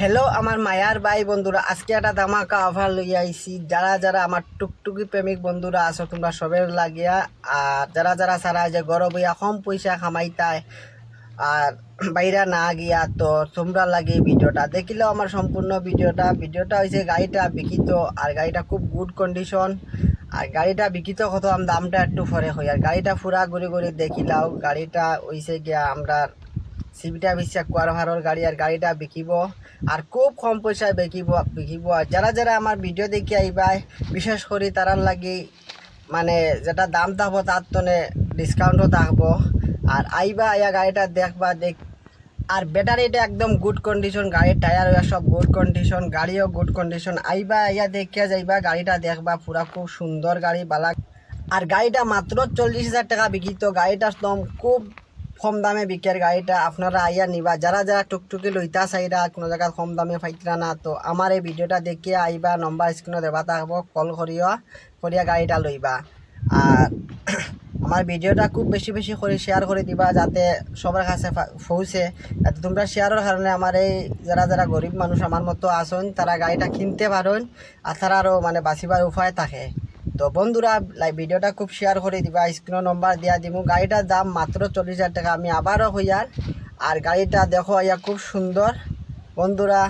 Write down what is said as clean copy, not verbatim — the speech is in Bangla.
হ্যালো আমার মায়ার ভাই বন্ধুরা, আজকে একটা ধামাকা অফার লইয়া আইছি। যারা যারা আমার টুকটুকি প্রেমিক বন্ধুরা আছো তোমরা সবের লাগিয়া, আর যারা যারা সারা যে গরব হইয়া কম পয়সা কামাইতায় আর বাইরা না গিয়া, তো তোমরা লাগে ভিডিওটা দেখিলেও আমার সম্পূর্ণ ভিডিওটা হয়েছে গাড়িটা বিকিত। আর গাড়িটা খুব গুড কন্ডিশন। আর গাড়িটা বিকিত কত দামটা একটু পরে হয়। আর গাড়িটা পুরা ঘুরে ঘুরে দেখিলাও। গাড়িটা হইছে গিয়া আমরা সিবিটা বিশ্বাস কোয়ার গাড়ি। আর গাড়িটা বিকিব আর খুব কম পয়সায় বিকিব। আর যারা যারা আমার ভিডিও দেখে আইবাই, বিশেষ করে তারার লাগি মানে যেটা দাম থাকবো তার তনে ডিসকাউন্টও থাকবো। আর আইবা আয়া গাড়িটা দেখবা আর ব্যাটারিটা একদম গুড কন্ডিশন, গাড়ির টায়ার সব গুড কন্ডিশন, গাড়িও গুড কন্ডিশন। আইবা আইয়া দেখিয়া যাইবা, গাড়িটা দেখবা পুরা খুব সুন্দর গাড়ি বালা। আর গাড়িটা মাত্র 40,000 টাকা বিকিত। গাড়িটা একদম খুব কম দামে বিকের গাড়িটা, আপনারা আইয়া নিবা। যারা যারা টুকটুকি লইতা চাইরা কোনো জায়গায় কম দামে পাইতরা না, তো আমার এই ভিডিওটা দেখিয়া আইবা, নম্বর স্ক্রিনে দেবা থাকবো, কল করিয়া গাড়িটা লইবা। আর আমার ভিডিওটা খুব বেশি বেশি করে শেয়ার করে দিবা, যাতে সবার কাছে পৌঁছে। যাতে তোমরা শেয়ারের কারণে আমার এই যারা যারা গরিব মানুষ আমার মতো আসুন, তারা গাড়িটা কিনতে পারেন আর তারা আরও মানে বাঁচিবার উপায় থাকে। তো বন্ধুরা ভিডিওটা খুব শেয়ার করে দিবা, স্ক্রিনের নম্বর দিয়া দিব। গাড়িটার দাম মাত্র 40,000 টাকা, আমি আবারও হইয়ার। আর গাড়িটা দেখো ইয়া খুব সুন্দর বন্ধুরা।